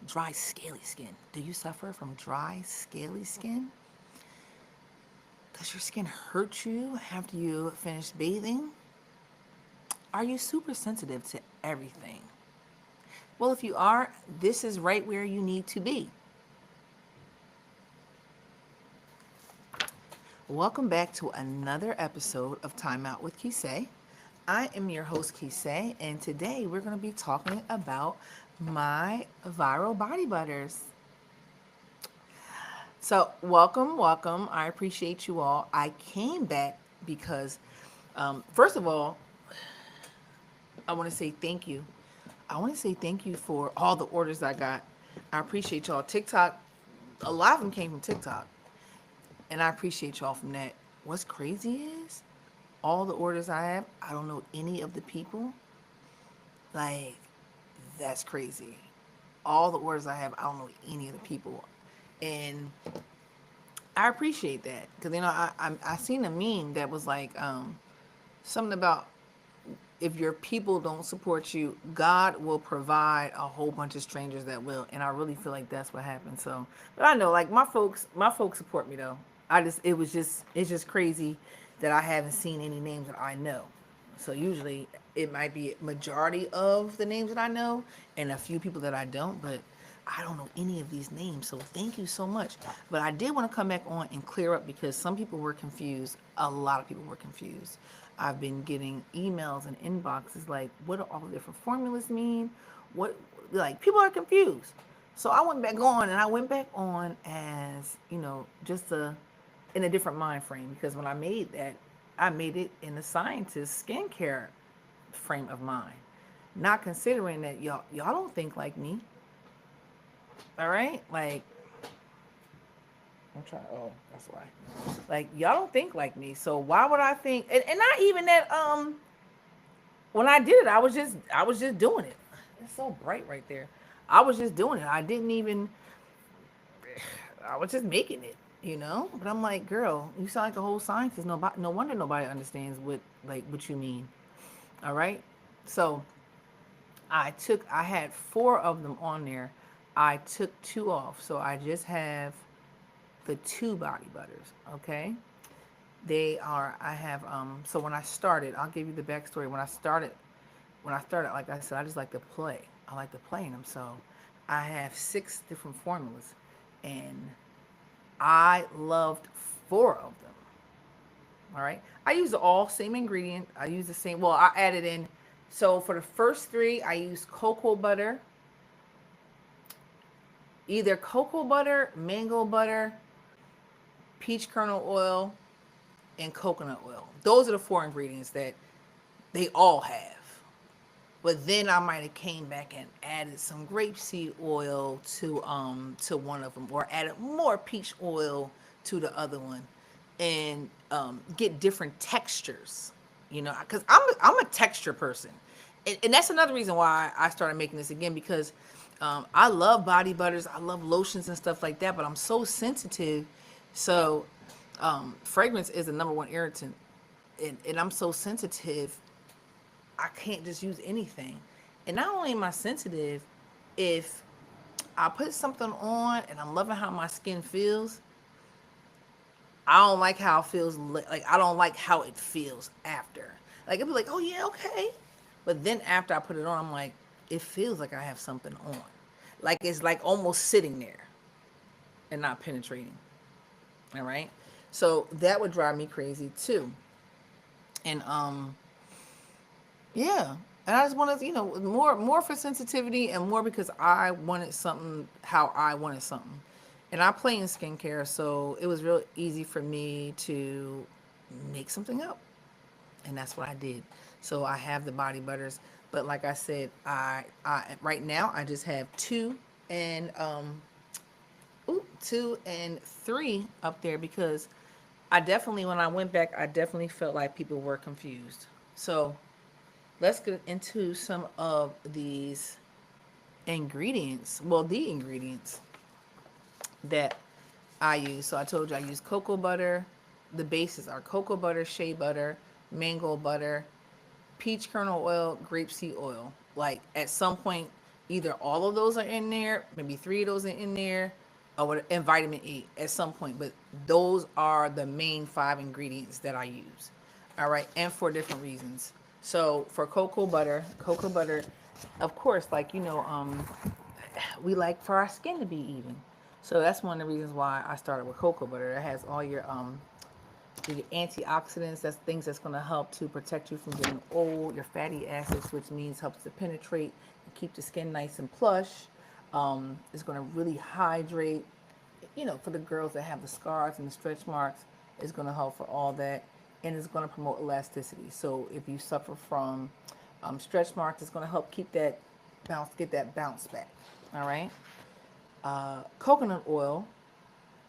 dry, scaly skin. Do you suffer from dry, scaly skin? Does your skin hurt you after you finish bathing? Are you super sensitive to everything? Well, if you are, this is right where you need to be. Welcome back to another episode of Time Out with Kisei. I am your host, Kisei, and today we're going to be talking about my viral body butters. So, welcome, welcome. I appreciate you all. I came back because, first of all, I want to say thank you. I want to say thank you for all the orders I got. I appreciate y'all. TikTok, a lot of them came from TikTok, and I appreciate y'all from that. What's crazy is all the orders I have, I don't know any of the people. Like, that's crazy. All the orders I have, I don't know any of the people. And I appreciate that because I seen a meme that was like something about if your people don't support you, God will provide a whole bunch of strangers that will, and I really feel like that's what happened. So, but I know like my folks support me though. It's just crazy that I haven't seen any names that I know. So usually it might be majority of the names that I know and a few people that I don't, but I don't know any of these names. So thank you so much. But I did want to come back on and clear up because some people were confused. A lot of people were confused. I've been getting emails and inboxes like, what do all the different formulas mean? What, like, people are confused. So I went back on and I went back on as, just in a different mind frame because when I made that, I made it in the scientist skincare frame of mind. Not considering that y'all don't think like me. All right? Like, I'm trying. Oh, that's why. Like, y'all don't think like me. So why would I think? And not even that. When I did it, I was just doing it. It's so bright right there. I was just doing it. I didn't even. I was just making it. But I'm like, girl, you sound like a whole scientist. No wonder nobody understands what you mean. All right. So I had four of them on there. I took two off. So I just have the two body butters. Okay. I have, so when I started, I'll give you the backstory. When I started, like I said, I just like to play. I like to play in them. So I have six different formulas and I loved four of them. All right. I use all same ingredient. I use the same, well, I added in, so for the first three, I used cocoa butter, either cocoa butter, mango butter, peach kernel oil, and coconut oil. Those are the four ingredients that they all have. But then I might have came back and added some grapeseed oil to one of them, or added more peach oil to the other one, and get different textures. Because I'm a texture person, and that's another reason why I started making this again because I love body butters, I love lotions and stuff like that, but I'm so sensitive. So fragrance is the number one irritant, and I'm so sensitive I can't just use anything. And not only am I sensitive, if I put something on and I'm loving how my skin feels, I don't like how it feels. Like I don't like how it feels after. Like it'd be like, oh yeah, okay. But then after I put it on, I'm like, it feels like I have something on. Like it's like almost sitting there and not penetrating. All right. So that would drive me crazy too. And yeah. And I just wanted, more for sensitivity and more because I wanted something how I wanted something. And I play in skincare, so it was real easy for me to make something up. And that's what I did. So I have the body butters, but like I said, I right now I just have and two and three up there because I definitely when I went back, I definitely felt like people were confused. So let's get into some of these ingredients. Well, the ingredients that I use. So I told you I use cocoa butter. The bases are cocoa butter, shea butter, mango butter, peach kernel oil, grapeseed oil. Like at some point, either all of those are in there, maybe three of those are in there, and vitamin E at some point. But those are the main five ingredients that I use. All right, and for different reasons. So for cocoa butter, of course, like we like for our skin to be even. So that's one of the reasons why I started with cocoa butter. It has all your antioxidants, that's things that's going to help to protect you from getting old, your fatty acids, which means helps to penetrate and keep the skin nice and plush. It's going to really hydrate, for the girls that have the scars and the stretch marks. It's going to help for all that, and it's going to promote elasticity. So if you suffer from stretch marks, it's going to help keep that get that bounce back. All right. Coconut oil,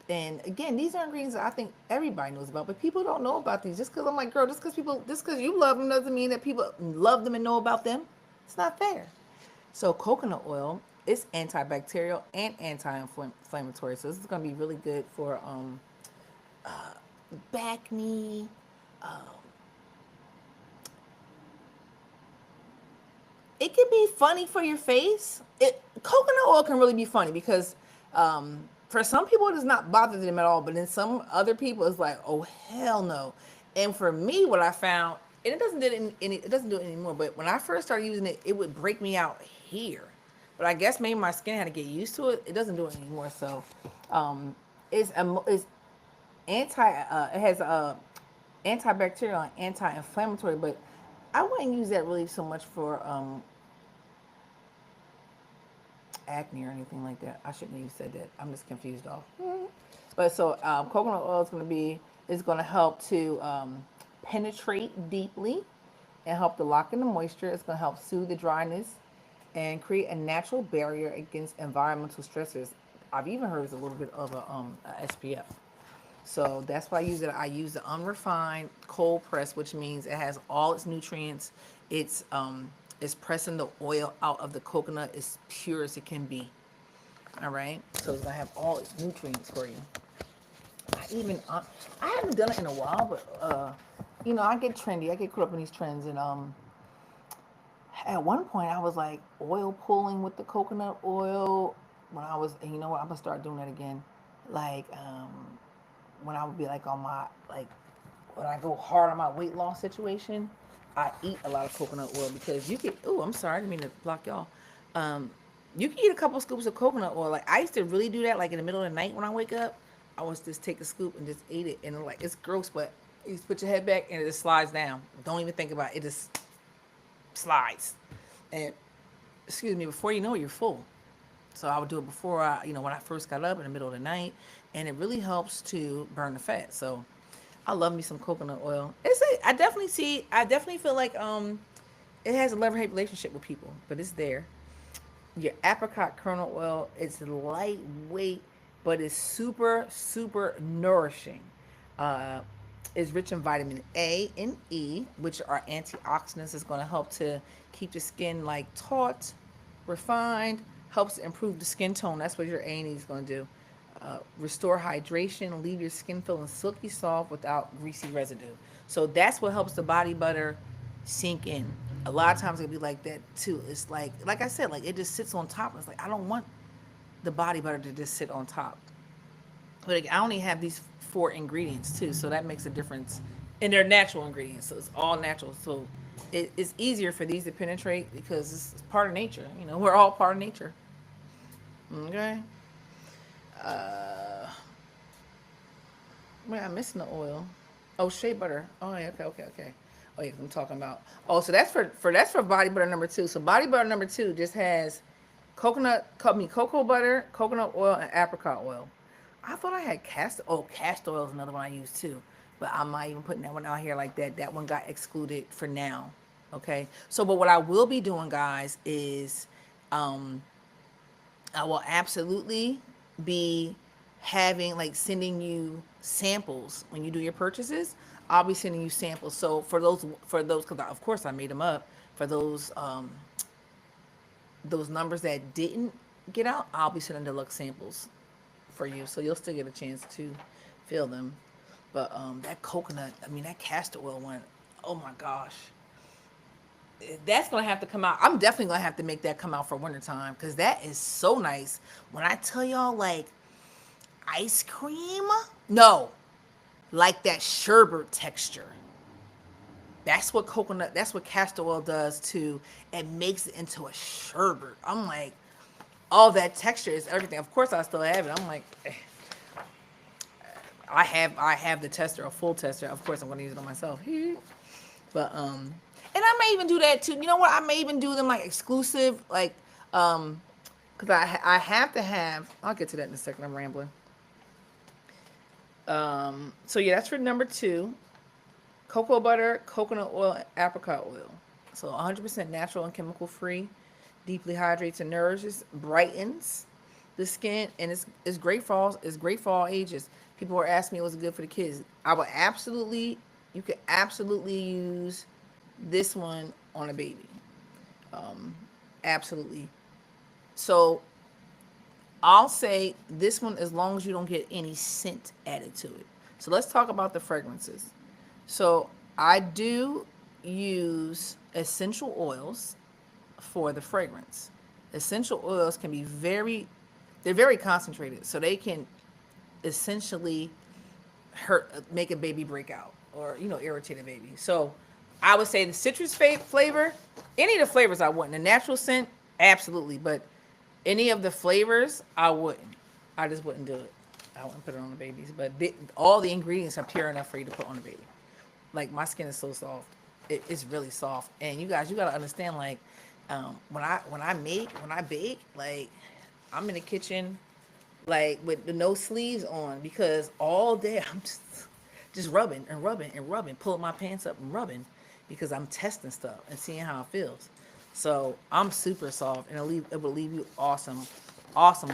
and again, these are ingredients that I think everybody knows about, but people don't know about these. Just because I'm like, girl, just because you love them doesn't mean that people love them and know about them. It's not fair. So coconut oil is antibacterial and anti-inflammatory. So this is going to be really good for back, knee. It can be funny for your face. Coconut oil can really be funny because for some people it does not bother them at all, but in some other people it's like, oh hell no. And for me, what I found, and it doesn't do it anymore. But when I first started using it, it would break me out here. But I guess maybe my skin had to get used to it. It doesn't do it anymore. So it's it has antibacterial and anti-inflammatory, but I wouldn't use that really so much for acne or anything like that. I shouldn't have said that. I'm just confused off. But so coconut oil is going to help to penetrate deeply and help to lock in the moisture. It's going to help soothe the dryness and create a natural barrier against environmental stressors. I've even heard it's a little bit of a SPF. So that's why I use it. I use the unrefined cold press, which means it has all its nutrients. It's pressing the oil out of the coconut as pure as it can be. All right. So it's gonna have all its nutrients for you. I haven't done it in a while, but I get trendy. I get caught up in these trends, and at one point I was like oil pulling with the coconut oil when I was. And you know what? I'm gonna start doing that again. Like when I would be like on my like when I go hard on my weight loss situation, I eat a lot of coconut oil because you can. Oh, I'm sorry, I didn't mean to block y'all. Um, you can eat a couple scoops of coconut oil. Like I used to really do that. Like in the middle of the night when I wake up, I was just take a scoop and just eat it. And like it's gross, but you just put your head back and it just slides down. Don't even think about it. It just slides. And excuse me, before you know it, you're full. So I would do it before when I first got up in the middle of the night, and it really helps to burn the fat. So I love me some coconut oil. I definitely feel like it has a love-hate relationship with people, but it's there. Your apricot kernel oil is lightweight, but it's super super nourishing. Uh, it's rich in vitamin A and E, which are antioxidants. It's going to help to keep the skin like taut, refined, helps to improve the skin tone. That's what your A and E is going to do. Restore hydration, leave your skin feeling silky soft without greasy residue. So that's what helps the body butter sink in. A lot of times it'll be like that too. It's like I said, like it just sits on top. It's like I don't want the body butter to just sit on top. But like, I only have these four ingredients too, so that makes a difference. And they're natural ingredients, so it's all natural. So it's easier for these to penetrate because it's part of nature. We're all part of nature. Okay. Uh, Wait, I'm missing the oil. Oh, shea butter. Oh, yeah, okay. Oh, yeah, I'm talking about. Oh, so that's for body butter number two. So body butter number two just has cocoa butter, coconut oil, and apricot oil. I thought I had castor. Oh, castor oil is another one I use too, but I'm not even putting that one out here like that. That one got excluded for now. Okay. So, but what I will be doing, guys, is um, I will absolutely be sending you samples when you do your purchases. I'll be sending you samples. So for those, because of course I made them up for those numbers that didn't get out. I'll be sending deluxe samples for you, so you'll still get a chance to feel them. But that castor oil one, oh my gosh, that's gonna have to come out. I'm definitely gonna have to make that come out for wintertime because that is so nice. When I tell y'all, like ice cream, no, like that sherbet texture. That's what coconut, that's what castor oil does too. It makes it into a sherbet. I'm like, all that texture is everything. Of course, I still have it. I'm like, I have the tester, a full tester. Of course, I'm gonna use it on myself. But and I may even do that too. You know what? I may even do them like exclusive, like because I have to have. I'll get to that in a second. I'm rambling. So yeah, that's for number two. Cocoa butter, coconut oil, and apricot oil. So 100% natural and chemical free. Deeply hydrates and nourishes, brightens the skin, and it's great for all ages. People were asking me, was it good for the kids? I would absolutely, you could absolutely use this one on a baby. Absolutely. So I'll say this one as long as you don't get any scent added to it. So let's talk about the fragrances. So I do use essential oils for the fragrance. Essential oils can be they're very concentrated, so they can essentially make a baby break out or irritate a baby. So I would say the citrus flavor, any of the flavors I wouldn't. The natural scent, absolutely, but any of the flavors I wouldn't. I just wouldn't do it. I wouldn't put it on the babies. But all the ingredients are pure enough for you to put on the baby. Like my skin is so soft, it's really soft. And you guys, you gotta understand, like when I bake, like I'm in the kitchen like with the no sleeves on because all day I'm just rubbing and rubbing and rubbing, pulling my pants up and rubbing because I'm testing stuff and seeing how it feels. So I'm super soft and it will leave you awesomely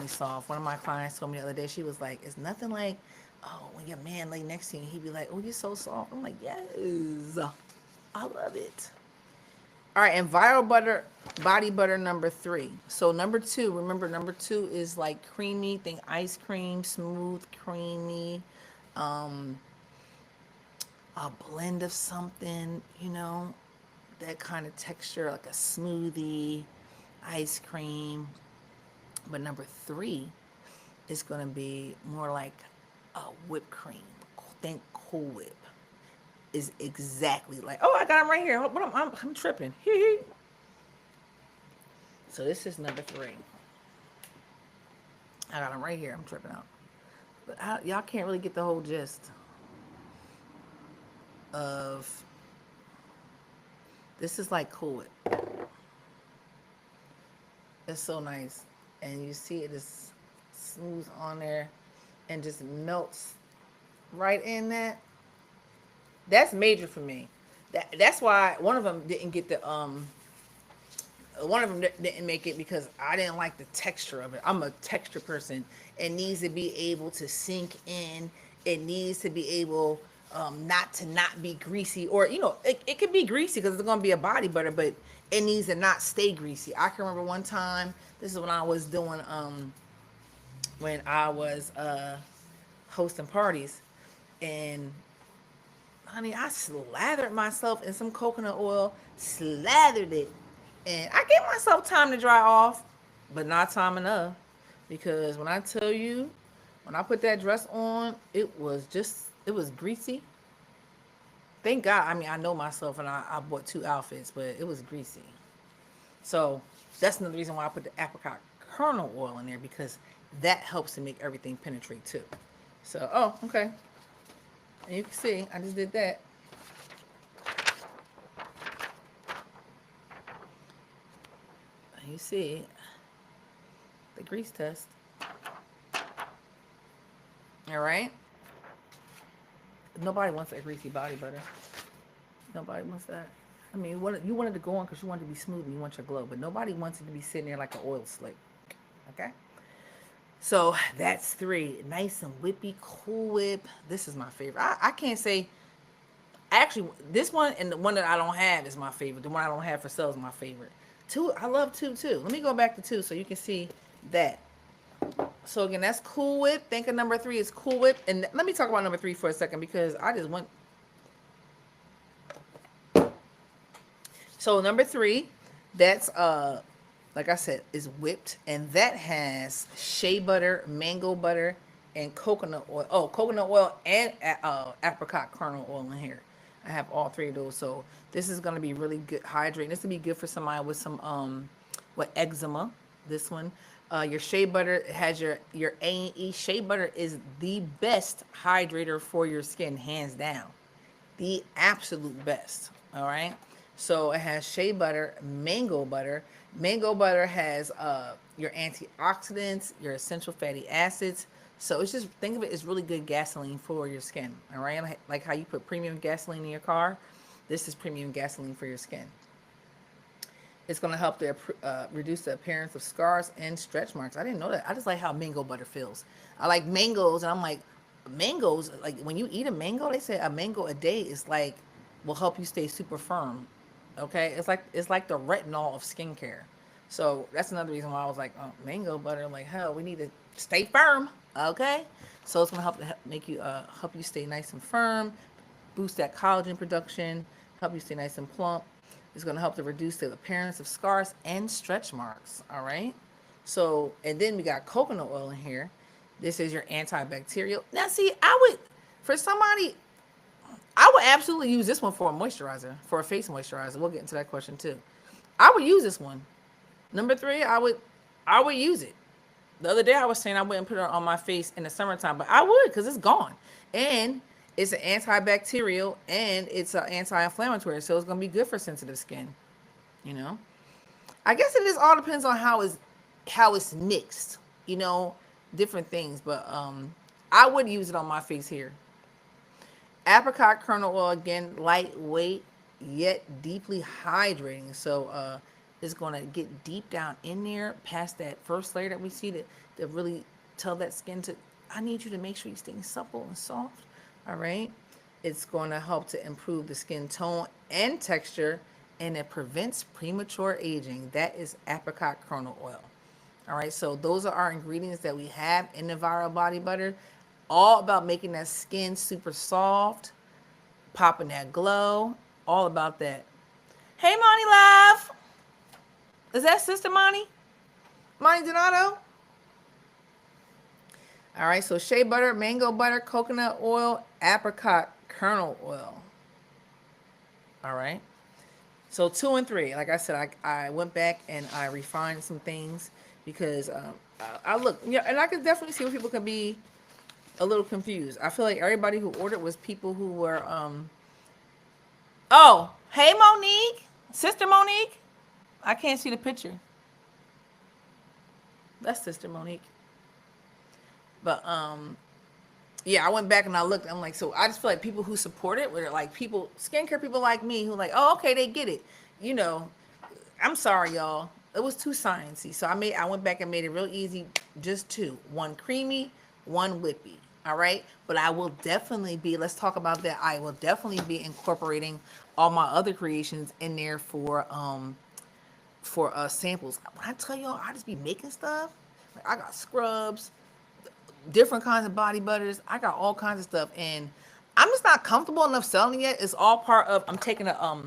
soft. One of my clients told me the other day, she was like, "It's nothing like, oh, when your man lay next to you, he'd be like, oh, you're so soft." I'm like, yes, I love it. All right, and viral butter, body butter number three. So number two, remember number two is like creamy, think ice cream, smooth, creamy, um, a blend of something, that kind of texture, like a smoothie, ice cream. But number three is gonna be more like a whipped cream. Think Cool Whip is exactly like. Oh, I got them right here. I'm tripping. So this is number three. I got them right here. I'm tripping out. But y'all can't really get the whole gist of. This is like Cool Whip. It's so nice, and you see it is smooth on there, and just melts right in that. That's major for me. That's why one of them didn't get the one of them didn't make it because I didn't like the texture of it. I'm a texture person. It needs to be able to sink in. It needs to be able not be greasy, or it could be greasy because it's gonna be a body butter, but it needs to not stay greasy. I can remember one time. This is when I was doing when I was hosting parties, and honey, I slathered myself in some coconut oil, slathered it, and I gave myself time to dry off, but not time enough. Because when I tell you, when I put that dress on, it was greasy. Thank God. I mean, I know myself, and I bought two outfits, but it was greasy. So that's another reason why I put the apricot kernel oil in there, because that helps to make everything penetrate too. So, oh, okay. And you can see, I just did that. And you see the grease test. All right. Nobody wants a greasy body butter. Nobody wants that. I mean, you wanted to go on because you wanted to be smooth and you want your glow, but nobody wants it to be sitting there like an oil slick. Okay. So that's three. Nice and whippy, Cool Whip. This is my favorite. I can't say. Actually, this one and the one that I don't have is my favorite. The one I don't have for sale is my favorite. Two, I love two too. Let me go back to two so you can see that. So again, that's Cool Whip. Think of number three is Cool Whip. And let me talk about number three for a second because I just went. So number three, that's like I said, is whipped, and that has shea butter, mango butter, and coconut oil. Oh, coconut oil and apricot kernel oil in here. I have all three of those. So this is gonna be really good hydrating. This will be good for somebody with some with eczema. This one. Your shea butter has your A&E. Shea butter is the best hydrator for your skin, hands down, the absolute best. All right. So it has shea butter, mango butter. Mango butter has your antioxidants, your essential fatty acids. So it's just think of it as really good gasoline for your skin. All right. Like how you put premium gasoline in your car. This is premium gasoline for your skin. It's going to help to reduce the appearance of scars and stretch marks. I didn't know that. I just like how mango butter feels. I like mangoes, and I'm like, mangoes, like when you eat a mango, they say a mango a day is like, will help you stay super firm. Okay? It's like the retinol of skincare. So that's another reason why I was like, oh, mango butter, like, hell, we need to stay firm. Okay? So it's going to make you, help you stay nice and firm, boost that collagen production, help you stay nice and plump. It's going to help to reduce the appearance of scars and stretch marks. All right. So, and then we got coconut oil in here. This is your antibacterial. Now, see, for somebody, I would absolutely use this one for a moisturizer, for a face moisturizer. We'll get into that question too. I would use this one. Number three, I would use it. The other day I was saying I wouldn't put it on my face in the summertime, but I would because it's gone. And it's an antibacterial and it's an anti-inflammatory, so it's gonna be good for sensitive skin. You know, I guess it just all depends on how it's mixed. You know, different things, but I would use it on my face here. Apricot kernel oil, again, lightweight yet deeply hydrating. So it's gonna get deep down in there, past that first layer that we see to really tell that skin to. I need you to make sure you're staying supple and soft. All right. It's going to help to improve the skin tone and texture, and it prevents premature aging. That is apricot kernel oil. All right. So those are our ingredients that we have in the Viral Body Butter. All about making that skin super soft, popping that glow. All about that. Hey, Monty Love. Is that Sister Monty? Monty Donato? All right, so shea butter, mango butter, coconut oil, apricot kernel oil. All right. So two and three, like I said, I went back and I refined some things because I look, yeah, and I can definitely see where people can be a little confused. I feel like everybody who ordered was people who were, oh, hey, Monique, Sister Monique. I can't see the picture. That's Sister Monique. But yeah, I went back and I looked. I'm like, so I just feel like people who support it were like people, skincare people like me who like, oh, okay, they get it. You know, I'm sorry, y'all. It was too sciencey. So I went back and made it real easy. Just two, one creamy, one whippy. All right. But I will definitely be, let's talk about that. I will definitely be incorporating all my other creations in there for samples. When I tell y'all, I just be making stuff. Like I got scrubs, different kinds of body butters. I got all kinds of stuff, and I'm just not comfortable enough selling it yet. It's all part of. I'm taking a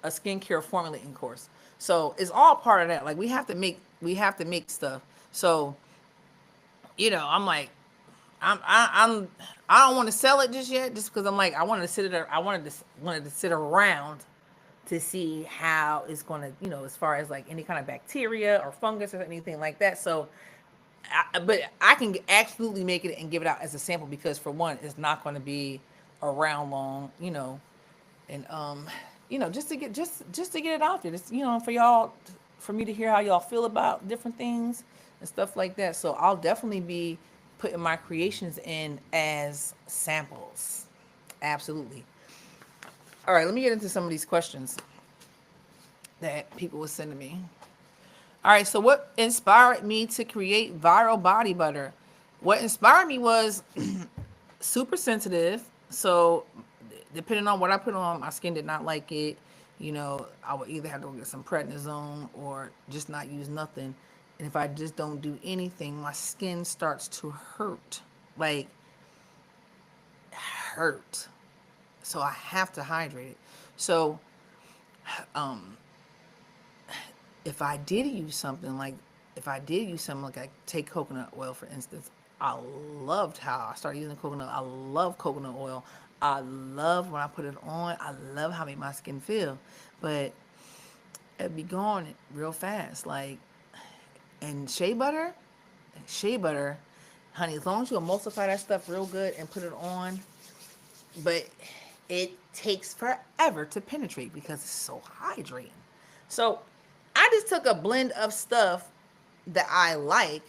skincare formulating course, so it's all part of that. Like we have to make stuff. So I'm like, I don't want to sell it just yet, just because I'm like I wanted to sit there. I wanted to sit around to see how it's going to, as far as like any kind of bacteria or fungus or anything like that. So but I can absolutely make it and give it out as a sample because for one, it's not going to be around long, and just to get it out there, just for y'all, for me to hear how y'all feel about different things and stuff like that. So I'll definitely be putting my creations in as samples. Absolutely. All right, let me get into some of these questions that people were sending me. All right, so what inspired me to create Viral Body Butter? What inspired me was super sensitive. So depending on what I put on, my skin did not like it. I would either have to go get some prednisone or just not use nothing. And if I just don't do anything, my skin starts to hurt. Like hurt. So I have to hydrate it. So if I did use something like, if I did use something like, I take coconut oil for instance, I loved how I started using coconut. I love coconut oil. I love when I put it on. I love how it made my skin feel, but it'd be gone real fast. Like, and shea butter, honey. As long as you emulsify that stuff real good and put it on, but it takes forever to penetrate because it's so hydrating. So I just took a blend of stuff that I like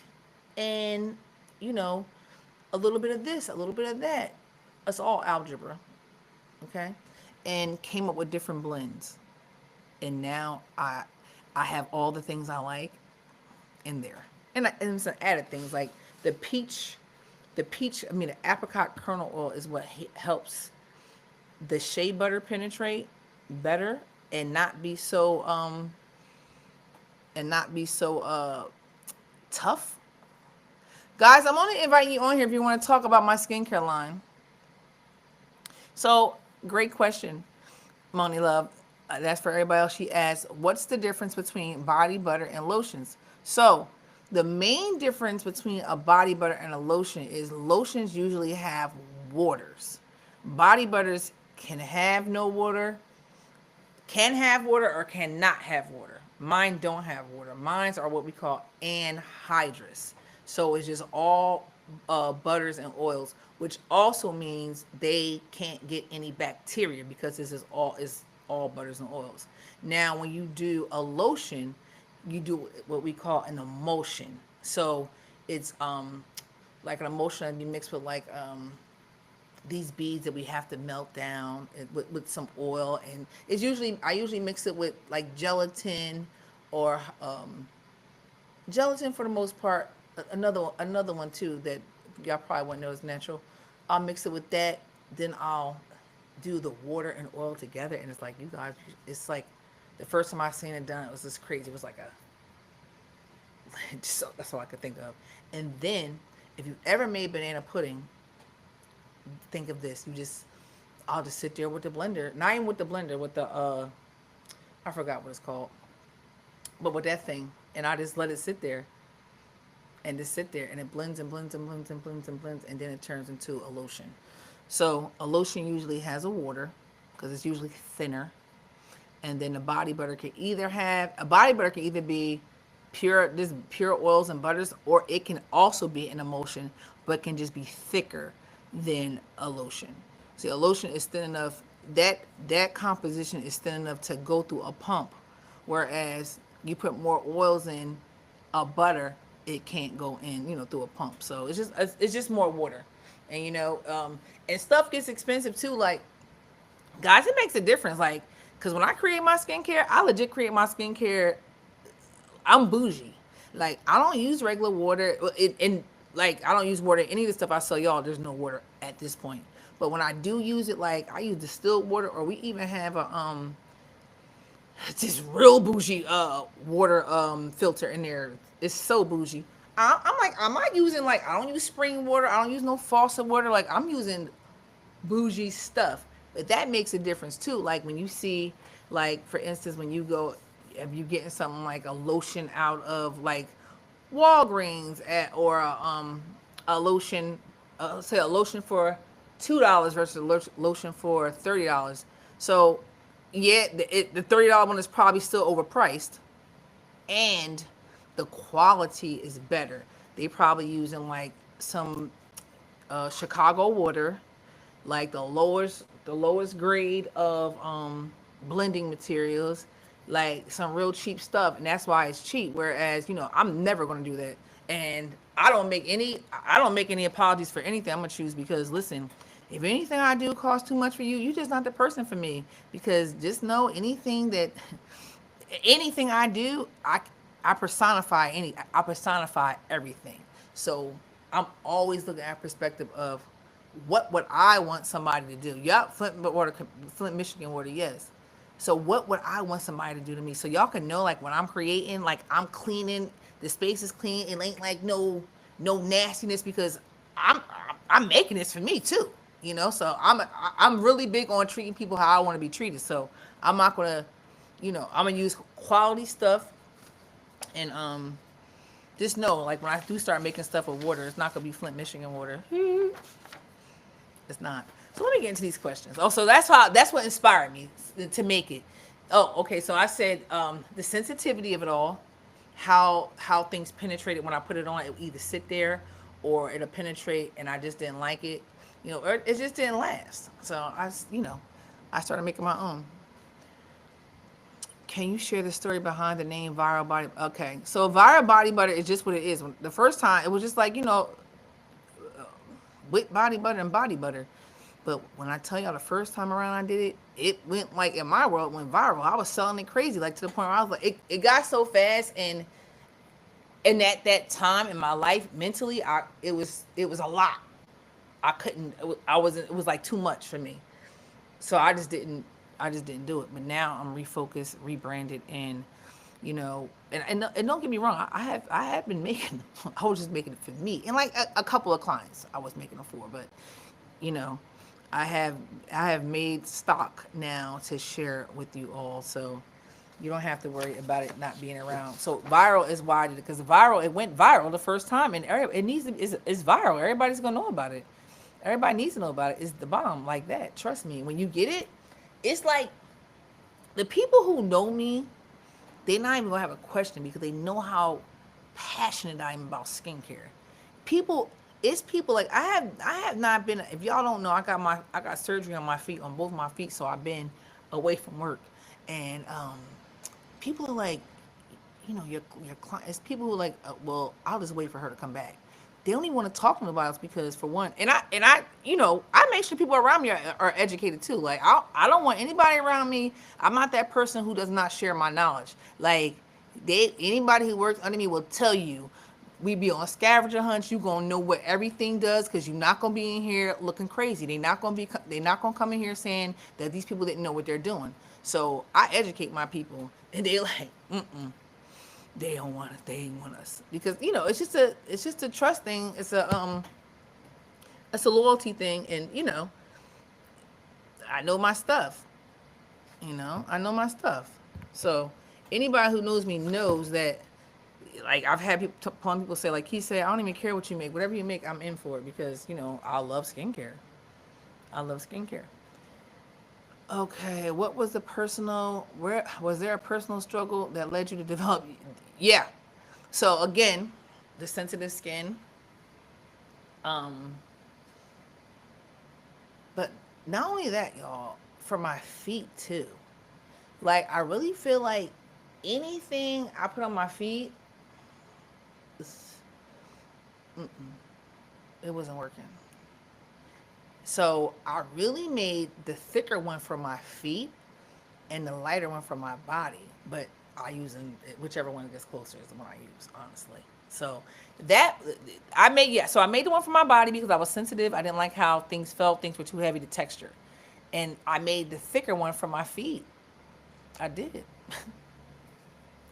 and, you know, a little bit of this, a little bit of that. It's all algebra, okay? And came up with different blends. And now I have all the things I like in there. And some added things like the peach, the apricot kernel oil is what helps the shea butter penetrate better and not be so tough. Guys, I'm only inviting you on here if you want to talk about my skincare line. So, great question, Moni Love. That's for everybody else. She asks, what's the difference between body butter and lotions? So, the main difference between a body butter and a lotion is lotions usually have waters. Body butters can have no water, can have water, or cannot have water. Mine don't have water. Mines are what we call anhydrous. So it's just all butters and oils, which also means they can't get any bacteria because this is all butters and oils. Now, when you do a lotion, you do what we call an emulsion. So it's like an emulsion that be mixed with like these beads that we have to melt down with some oil, and it's usually I usually mix it with like gelatin or gelatin for the most part. Another one too that y'all probably wouldn't know is natural. I'll mix it with that, then I'll do the water and oil together, and it's like you guys, it's like the first time I seen it done, it was just crazy. It was like a just, that's all I could think of. And then if you ever made banana pudding, think of this. I'll just sit there with the blender, not even with the blender, with the I forgot what it's called, but with that thing, and I just let it sit there, and just sit there, and it blends and blends and blends and blends and blends, and then it turns into a lotion. So a lotion usually has a water because it's usually thinner, and then the body butter can either be pure oils and butters, or it can also be an emulsion, but can just be thicker than a lotion. See, a lotion is thin enough, that composition is thin enough to go through a pump, whereas you put more oils in a butter, it can't go in, through a pump. So it's just more water, and and stuff gets expensive too. Like, guys, it makes a difference. Like, because when I create my skincare, I legit create my skincare. I'm bougie. Like, I don't use regular water. And like, I don't use water. Any of the stuff I sell y'all, there's no water at this point. But when I do use it, like, I use distilled water, or we even have a this real bougie water filter in there. It's so bougie. I'm like, I'm not using, like, I don't use spring water. I don't use no faucet water. Like, I'm using bougie stuff. But that makes a difference too. Like, when you see, like, for instance, when you go, if you getting something like a lotion out of like Walgreens or a lotion, say a lotion for $2 versus a lotion for $30. So yeah, the $30 one is probably still overpriced, and the quality is better. They probably using like some Chicago water, like the lowest grade of blending materials, like some real cheap stuff, and that's why it's cheap. Whereas, I'm never gonna do that, and I don't make any apologies for anything I'm gonna choose, because listen, if anything I do costs too much for you, you're just not the person for me. Because just know, anything I do, I personify everything. So I'm always looking at perspective of what would I want somebody to do. Yup, Flint, Michigan water, yes. So what would I want somebody to do to me? So y'all can know, like, when I'm creating, like, I'm cleaning, the space is clean. It ain't like no nastiness, because I'm I'm making this for me too. So I'm really big on treating people how I want to be treated. So I'm not gonna, I'm gonna use quality stuff, And just know, like when I do start making stuff with water, it's not gonna be Flint, Michigan water. It's not. So let me get into these questions. Oh, so that's what inspired me to make it. Oh, okay. So I said the sensitivity of it all, how things penetrated when I put it on. It would either sit there or it'll penetrate, and I just didn't like it. Or it just didn't last. So I started making my own. Can you share the story behind the name Viral Body? Okay, so Viral Body Butter is just what it is. The first time it was just like with body butter and body butter. But when I tell y'all the first time around I did it, it went like in my world went viral. I was selling it crazy, like to the point where I was like, it got so fast, and at that time in my life mentally, it was a lot. I couldn't. I wasn't. It was like too much for me. So I just didn't do it. But now I'm refocused, rebranded, and and don't get me wrong, I have been making them. I was just making it for me and like a couple of clients I was making them for, but you know, I have I have made stock now to share with you all, so you don't have to worry about it not being around. So viral is why I did it, because viral, it went viral the first time, and it needs to it's viral. Everybody's gonna know about it. Everybody needs to know about it. It's the bomb like that. Trust me. When you get it, it's like the people who know me, they're not even gonna have a question because they know how passionate I am about skincare. People, it's people like I have not been. If y'all don't know, I got surgery on my feet, on both my feet, so I've been away from work, and people are like, your client. It's people who are like, well, I'll just wait for her to come back. They don't even want to talk to me about us because, for one, and I, I make sure people around me are educated too. Like I don't want anybody around me. I'm not that person who does not share my knowledge. Like anybody who works under me will tell you. We be on scavenger hunts. You gonna know what everything does because you're not gonna be in here looking crazy. They're not gonna come in here saying that these people didn't know what they're doing. So I educate my people, and they like, they don't want us. They ain't want us because it's just a trust thing. It's a loyalty thing, and I know my stuff. I know my stuff. So anybody who knows me knows that. Like I've had people say, like he said, I don't even care what you make. Whatever you make, I'm in for it because I love skincare. I love skincare. Okay, what was the personal? Where was there a personal struggle that led you to develop? Yeah. So again, the sensitive skin. Um, but not only that, y'all, for my feet too. Like I really feel like anything I put on my feet, it's- it wasn't working. So I really made the thicker one for my feet and the lighter one for my body. But I use whichever one gets closer is the one I use, honestly. So that I made, yeah. So I made the one for my body because I was sensitive. I didn't like how things felt. Things were too heavy to texture, and I made the thicker one for my feet. I did.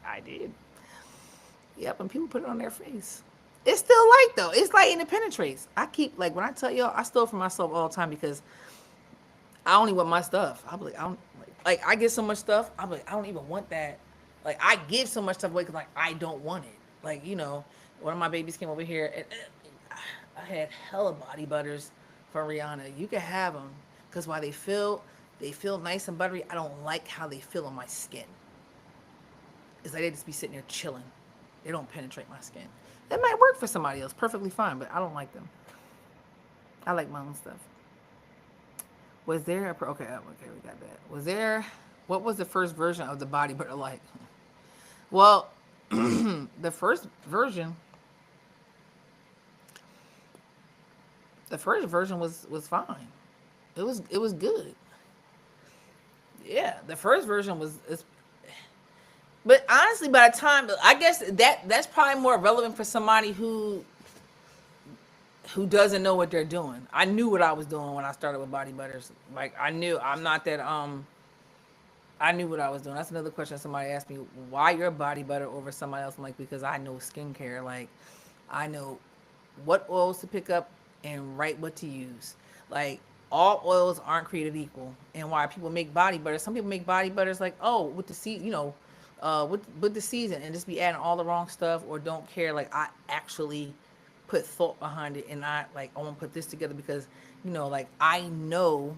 I did. Yep, and people put it on their face. It's still light though. It's light and it penetrates. I keep like when I tell y'all, I steal from myself all the time because I only want my stuff. I'm like, I don't like I get so much stuff. I'm like, I don't even want that. Like I give so much stuff away because like I don't want it. Like one of my babies came over here and I had hella body butters for Rihanna. You can have them because while they feel nice and buttery. I don't like how they feel on my skin. It's like they just be sitting there chilling. They don't penetrate my skin. That might work for somebody else perfectly fine, but I don't like them. I like my own stuff. Was there a okay? Okay, we got that. Was there? What was the first version of the body butter like? Well, the first version, the first version was fine. It was good. Yeah, the first version was. But honestly, by the time I guess that's probably more relevant for somebody who doesn't know what they're doing. I knew what I was doing when I started with body butters. Like I knew I'm not that I knew what I was doing. That's another question somebody asked me, why your body butter over somebody else? I'm like, because I know skincare. Like I know what oils to pick up and right what to use. Like all oils aren't created equal. And why people make body butter. Some people make body butters like, oh, with the seed, with the season and just be adding all the wrong stuff or don't care. Like I actually put thought behind it and I like I want to put this together because like I know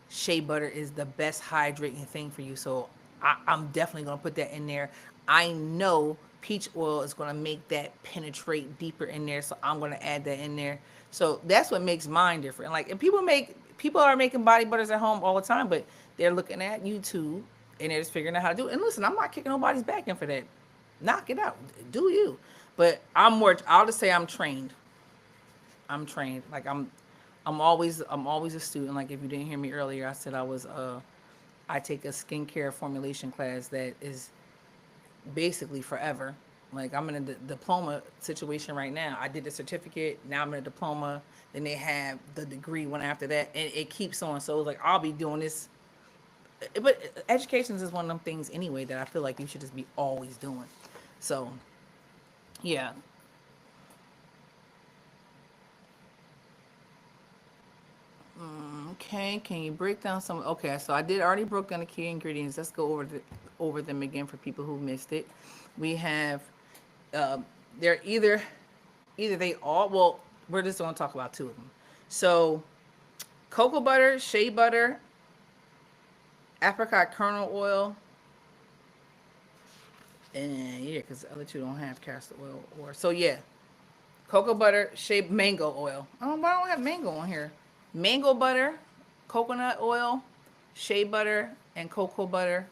shea butter is the best hydrating thing for you. So I'm definitely gonna put that in there. I know peach oil is gonna make that penetrate deeper in there, so I'm gonna add that in there. So that's what makes mine different. Like, and people are making body butters at home all the time, but they're looking at YouTube and they're just figuring out how to do it. And listen, I'm not kicking nobody's back in for that. Knock it out, do you? But I'll just say I'm trained. I'm trained. Like I'm always a student. Like if you didn't hear me earlier, I said I take a skincare formulation class that is basically forever. Like I'm in a diploma situation right now. I did the certificate, now I'm in a diploma, then they have the degree one after that, and it keeps on. So it's like I'll be doing this, but education is one of them things anyway that I feel like you should just be always doing. So yeah. Okay, can you break down some? Okay, so I did already broke down the key ingredients. Let's go over them again for people who missed it. We have uh, they're either they all well we're just going to talk about two of them. So cocoa butter, shea butter, apricot kernel oil, and yeah, because the other two don't have castor oil or so yeah, cocoa butter, shea mango oil. Oh, but I don't have mango on here. Mango butter, coconut oil, shea butter, and cocoa butter,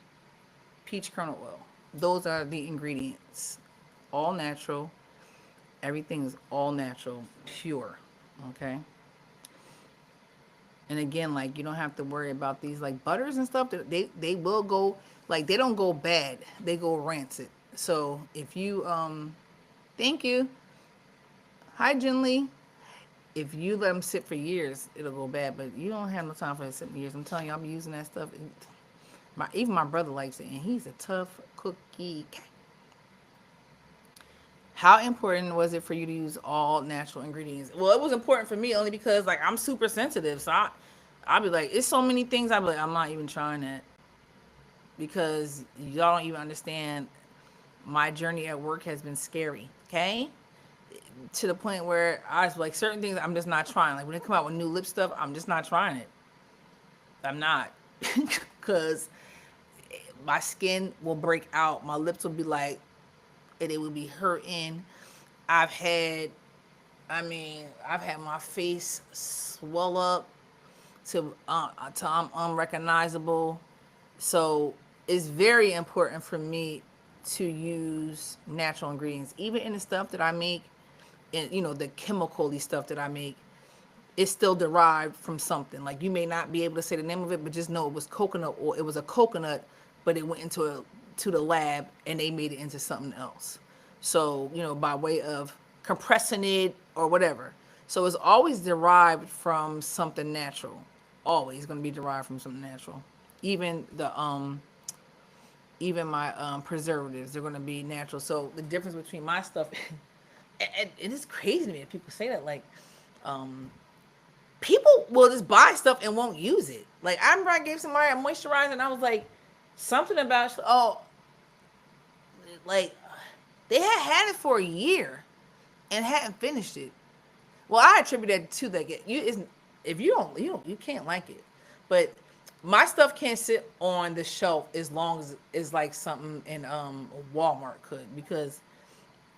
peach kernel oil. Those are the ingredients. All natural. Everything is all natural, pure. Okay. And again, like you don't have to worry about these like butters and stuff. They will go like they don't go bad. They go rancid. So if you thank you. Hi Jinly. If you let them sit for years, it'll go bad. But you don't have no time for it to sit for years. I'm telling you, I'm using that stuff. Even my brother likes it, and he's a tough cookie. How important was it for you to use all natural ingredients? Well, it was important for me only because like I'm super sensitive, so I'll be like, it's so many things. I'll be like, I'm not even trying that because y'all don't even understand. My journey at work has been scary. Okay, to the point where I was like, certain things I'm just not trying. Like when they come out with new lip stuff, I'm just not trying it. I'm not because my skin will break out. My lips will be like, and it will be hurting. I've had, I've had my face swell up to I'm unrecognizable. So it's very important for me to use natural ingredients, even in the stuff that I make, and the chemically stuff that I make. It's still derived from something. Like you may not be able to say the name of it, but just know it was coconut oil. It was a coconut, but it went to the lab and they made it into something else. So by way of compressing it or whatever. So it's always derived from something natural. Always going to be derived from something natural. Even even my preservatives, they're going to be natural. So the difference between my stuff, and it is crazy to me that people say that. Like, people will just buy stuff and won't use it. Like I remember I gave somebody a moisturizer and I was like, something about like they had it for a year and hadn't finished it. Well, I attribute that to that. If you can't like it, but my stuff can't sit on the shelf as long as it's like something in Walmart could because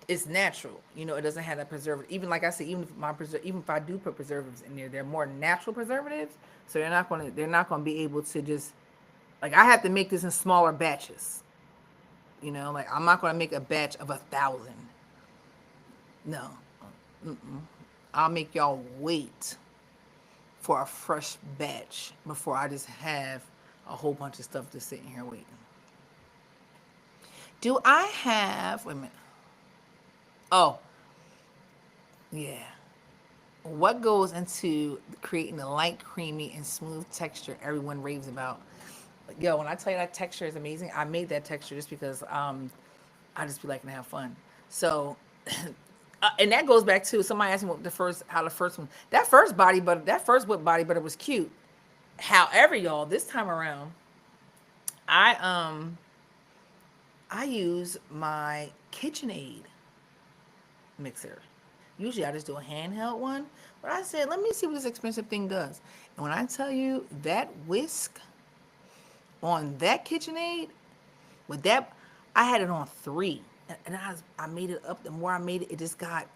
it's natural. It doesn't have that preservative. Even like I said, even if I do put preservatives in there, they're more natural preservatives. So they're not gonna be able to just like I have to make this in smaller batches. Like I'm not gonna make a batch of 1,000. No, I'll make y'all wait for a fresh batch before I just have a whole bunch of stuff just sitting here waiting. Do I have? Wait a minute. Oh, yeah. What goes into creating a light, creamy, and smooth texture everyone raves about? Yo, when I tell you that texture is amazing, I made that texture just because I just be liking to have fun. So, and that goes back to somebody asked me how the first one, that first whip body butter was cute. However, y'all, this time around, I I use my KitchenAid mixer. Usually I just do a handheld one, but I said, let me see what this expensive thing does. And when I tell you that whisk on that KitchenAid, with that, I had it on 3, and I made it up. The more I made it, it just got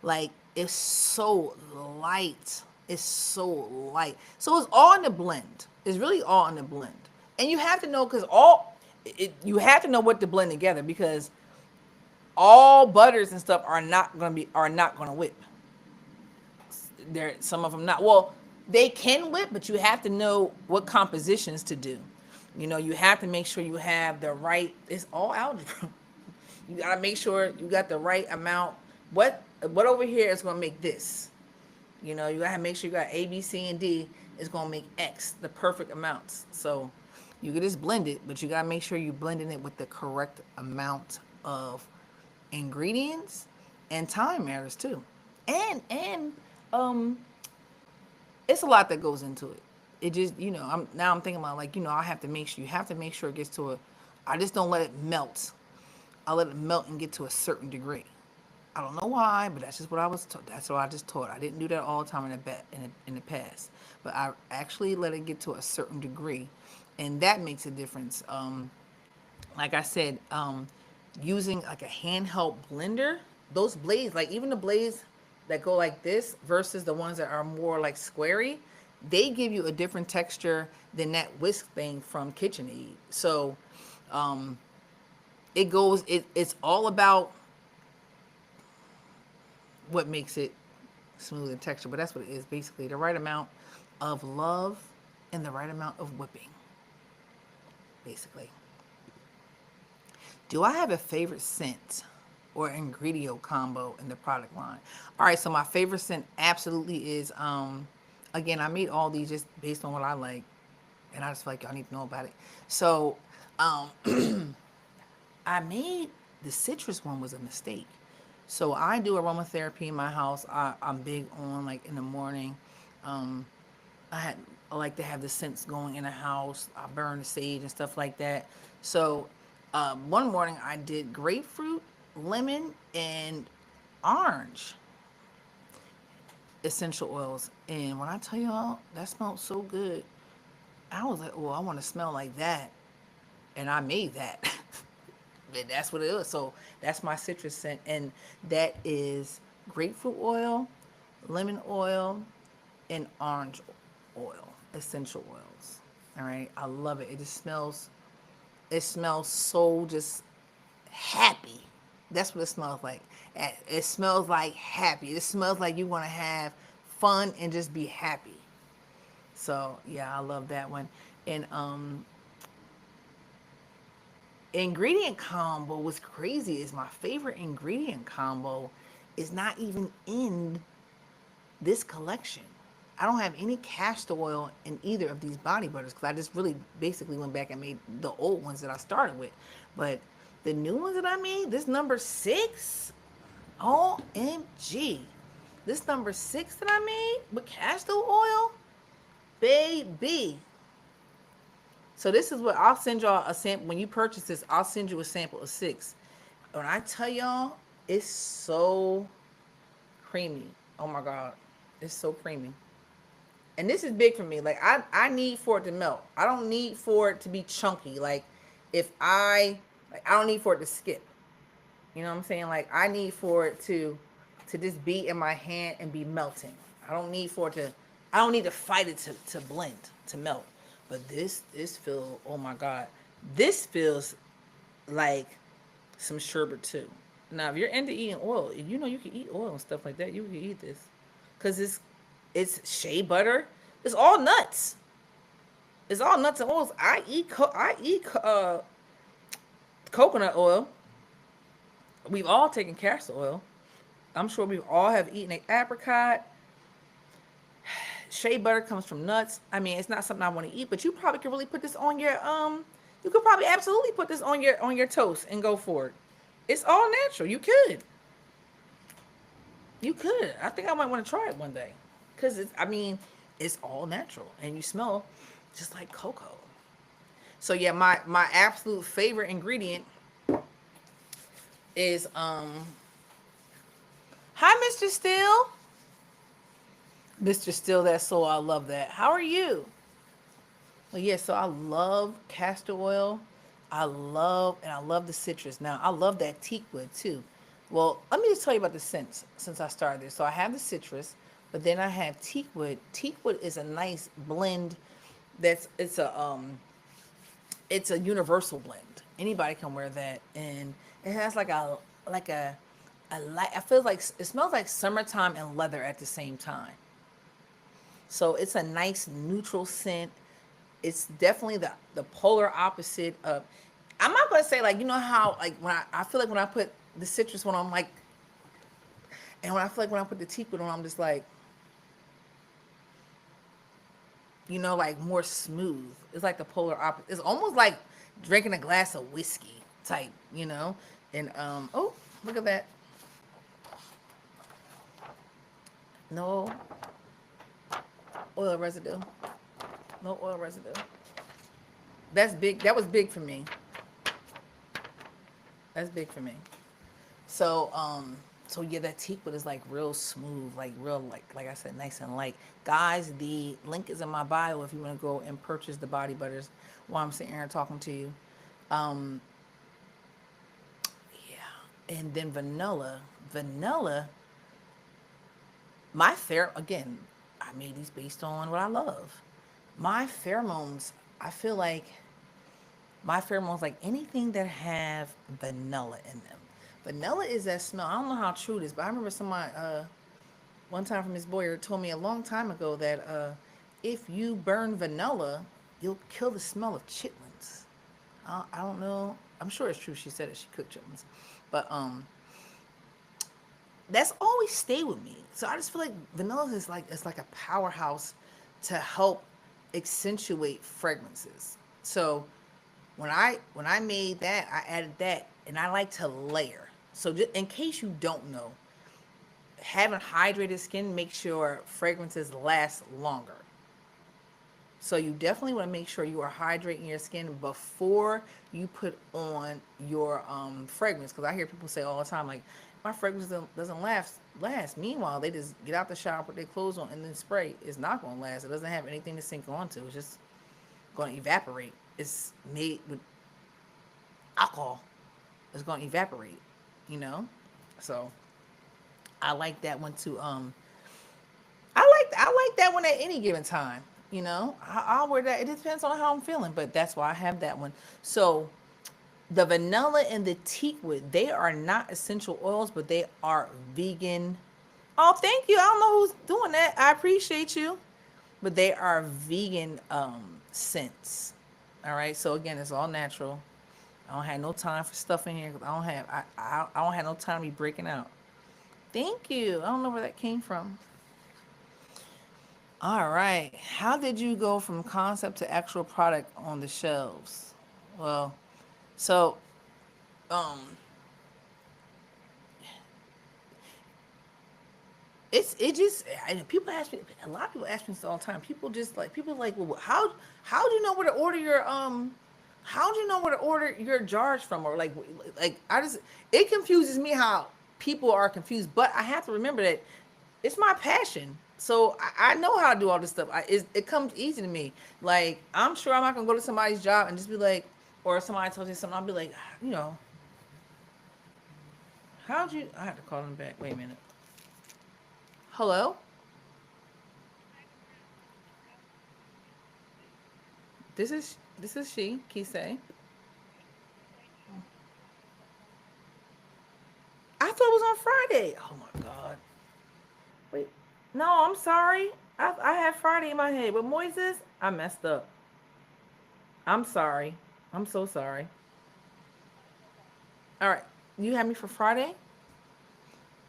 like it's so light. It's so light. So it's all in the blend. It's really all in the blend, and you have to know because you have to know what to blend together because all butters and stuff are not gonna whip. There some of them not. Well, they can whip, but you have to know what compositions to do. You have to make sure you have the right. It's all algebra. You gotta make sure you got the right amount. What over here is gonna make this? You gotta make sure you got A, B, C, and D is gonna make X, the perfect amounts. So you can just blend it, but you gotta make sure you're blending it with the correct amount of ingredients, and time matters too. And um it's a lot that goes into it. It just, I'm thinking about, like, I have to make sure, you have to make sure it gets to a, I just don't let it melt. I let it melt and get to a certain degree. I don't know why, but that's just what I was taught. That's what I just taught. I didn't do that all the time in the past, but I actually let it get to a certain degree, and that makes a difference. Like I said, using like a handheld blender, those blades, like even the blades that go like this versus the ones that are more like squarey, they give you a different texture than that whisk thing from KitchenAid. So it's all about what makes it smooth and texture, but that's what it is basically, the right amount of love and the right amount of whipping, basically. Do I have a favorite scent or ingredient combo in the product line? All right, so my favorite scent absolutely is again, I made all these just based on what I like, and I just feel like y'all need to know about it. So I made the citrus one was a mistake. So I do aromatherapy in my house. I'm big on, like, in the morning. Um, I had I like to have the scents going in the house. I burn the sage and stuff like that. So one morning I did grapefruit, lemon, and orange essential oils. And when I tell y'all that smelled so good, I was like, oh, I want to smell like that. And I made that. And that's what it is. So that's my citrus scent. And that is grapefruit oil, lemon oil, and orange oil, essential oils. All right. I love it. It smells so just happy. That's what it smells like. It smells like happy. It smells like you want to have fun and just be happy. So yeah, I love that one. And ingredient combo was crazy. Is my favorite ingredient combo is not even in this collection. I don't have any castor oil in either of these body butters because I just really basically went back and made the old ones that I started with. But the new ones that I made, this number 6, OMG. This number 6 that I made with castor oil, baby. So this is what I'll send y'all a sample. When you purchase this, I'll send you a sample of 6. When I tell y'all, it's so creamy. Oh my God. It's so creamy. And this is big for me. Like I need for it to melt. I don't need for it to be chunky. Like if I don't need for it to skip. You know what I'm saying? Like I need for it to just be in my hand and be melting. I don't need to fight it to blend, to melt. But this feels, oh my God. This feels like some sherbet too. Now, if you're into eating oil, you can eat oil and stuff like that. You can eat this because it's shea butter. It's all nuts. It's all nuts and oils. I eat coconut oil. We've all taken castor oil. I'm sure we all have eaten an apricot. Shea butter comes from nuts. I mean, it's not something I want to eat, but you probably could really put this on your You could probably absolutely put this on your toast and go for it. It's all natural. You could. You could. I think I might want to try it one day, cause it's all natural and you smell just like cocoa. So yeah, my absolute favorite ingredient is hi Mr. Steele. Mr. Steele, that's so I love that. How are you? Well, yeah, so I love castor oil. I love the citrus. Now, I love that teak wood too. Well, let me just tell you about the scents since I started this. So I have the citrus, but then I have teak wood. Teak wood is a nice blend. That's it's a universal blend. Anybody can wear that, and it has like a light. I feel like it smells like summertime and leather at the same time. So it's a nice neutral scent. It's definitely the polar opposite of. I'm not gonna say like you know how like when I feel like when I put the citrus one on, I'm like, and when I feel like when I put the teak one on, I'm just like, like more smooth. It's like the polar opposite. It's almost like drinking a glass of whiskey type. And oh, look at that. No oil residue. No oil residue. That's big. That was big for me. That's big for me. So yeah, that teakwood is like real smooth, like real like I said, nice and light. Guys, the link is in my bio if you want to go and purchase the body butters while I'm sitting here talking to you. Um, yeah, and then vanilla. Again, I made these based on what I love. My pheromones, I feel like my pheromones like anything that have vanilla in them. Vanilla is that smell. I don't know how true it is, but I remember somebody one time from Miss Boyer told me a long time ago that if you burn vanilla, you'll kill the smell of chitlins. I don't know. I'm sure it's true. She said it. She cooked chitlins, but that's always stayed with me. So I just feel like vanilla is like it's like a powerhouse to help accentuate fragrances. So when I made that, I added that, and I like to layer. So just in case you don't know, having hydrated skin makes your fragrances last longer. So you definitely want to make sure you are hydrating your skin before you put on your fragrance. Because I hear people say all the time, like, my fragrance doesn't last. Meanwhile, they just get out the shower, put their clothes on, and then spray. It's not going to last. It doesn't have anything to sink onto. It's just going to evaporate. It's made with alcohol. It's going to evaporate. You know. So I like that one too. I like that one at any given time. I'll wear that. It depends on how I'm feeling, but that's why I have that one. So the vanilla and the teak wood, they are not essential oils, but they are vegan. Oh, thank you. I don't know who's doing that. I appreciate you, but they are vegan scents. All right. So again, it's all natural. I don't have no time for stuff in here. 'Cause I don't have no time to be breaking out. Thank you. I don't know where that came from. All right. How did you go from concept to actual product on the shelves? Well, so um it just people ask me a lot of people ask me this all the time. People like, well, how do you know where to order your how do you know where to order your jars from, or like I just it confuses me how people are confused, but I have to remember that it's my passion. So I know how to do all this stuff. It comes easy to me. Like, I'm sure I'm not gonna go to somebody's job and just be like, or somebody tells me something, I'll be like, how'd you? I have to call them back. Wait a minute. Hello. This is she. Kisei. I thought it was on Friday. Oh my god. Wait. No, I'm sorry. I had Friday in my head, but Moises, I messed up. I'm sorry. I'm so sorry. All right. You had me for Friday?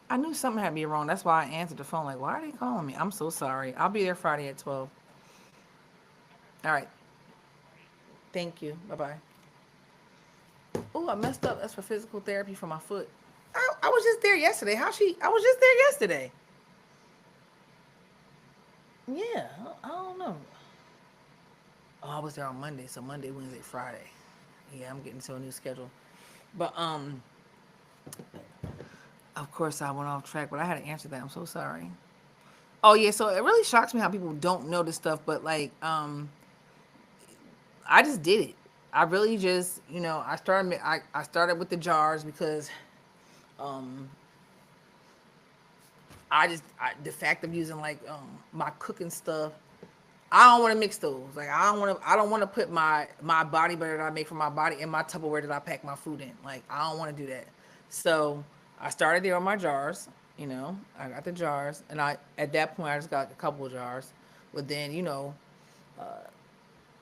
I knew something had to be wrong. That's why I answered the phone. Like, why are they calling me? I'm so sorry. I'll be there Friday at 12. All right. Thank you. Bye bye. Oh, I messed up. That's for physical therapy for my foot. I was just there yesterday. I was just there yesterday. Yeah. I don't know. Oh, I was there on Monday. So Monday, Wednesday, Friday. Yeah, I'm getting to a new schedule. But Of course, I went off track, but I had to answer that. I'm so sorry. Oh yeah, so it really shocks me how people don't know this stuff, but like, I just did it. I really just, I started with the jars because, um, the fact of using like my cooking stuff, I don't want to mix those. Like I don't want to put my body butter that I make for my body in my Tupperware that I pack my food in. Like I don't want to do that. So I started there on my jars. I got the jars, and I at that point I just got a couple of jars. But then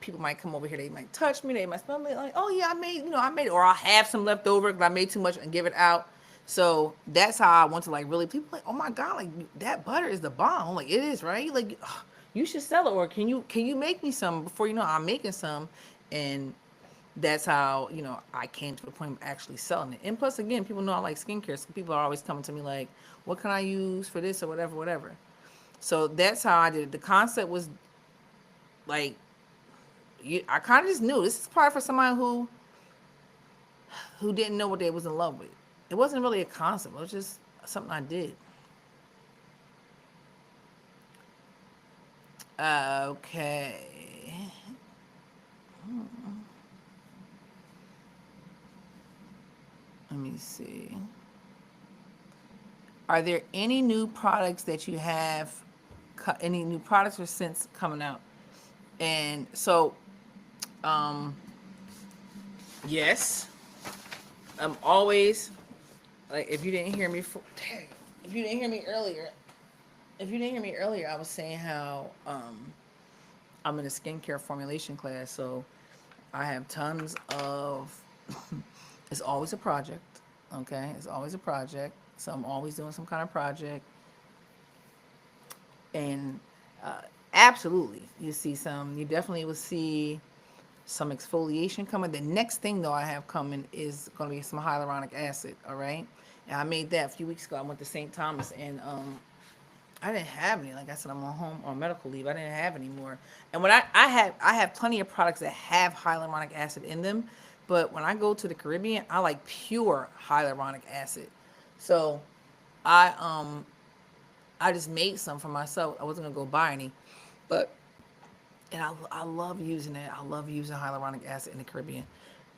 people might come over here, they might touch me, they might smell me like, oh yeah, I made it, or I'll have some left over because I made too much and give it out. So that's how I want to like really people like, oh my god, like that butter is the bomb. I'm like it is, right? Like ugh, you should sell it, or can you make me some before I'm making some, and that's how I came to the point of actually selling it. And plus, again, people know I like skincare, so people are always coming to me like, what can I use for this or whatever, whatever. So that's how I did it. The concept was like I kind of just knew this is probably for somebody who didn't know what they was in love with. It wasn't really a concept. It was just something I did. Okay. Let me see. Are there any new products that you have? Any new products or scents coming out? And so, um, yes, I'm always like if you didn't hear me, if you didn't hear me earlier, I was saying how I'm in a skincare formulation class, so I have tons of. It's always a project, okay? It's always a project. So I'm always doing some kind of project, and uh, absolutely, you definitely will see some exfoliation coming. The next thing though I have coming is going to be some hyaluronic acid. All right, and I made that a few weeks ago. I went to St. Thomas, and I didn't have any. Like I said, I'm on medical leave. I didn't have any more. And when I have plenty of products that have hyaluronic acid in them, but when I go to the Caribbean, I like pure hyaluronic acid. So I I just made some for myself. I wasn't gonna go buy any, but and I love using it. I love using hyaluronic acid in the Caribbean.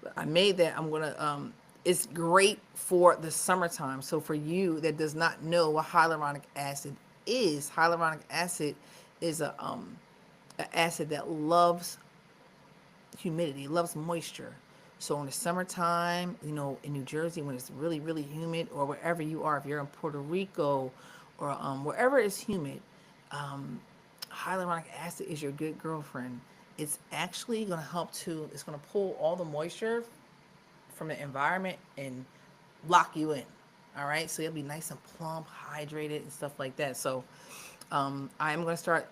But I made that. I'm gonna it's great for the summertime. So for you that does not know what hyaluronic acid is an acid that loves humidity, loves moisture. So in the summertime, in New Jersey when it's really, really humid, or wherever you are, if you're in Puerto Rico or wherever it's humid, um, hyaluronic acid is your good girlfriend. It's actually going to it's going to pull all the moisture from the environment and lock you in. All right. So you'll be nice and plump, hydrated, and stuff like that. So I'm going to start.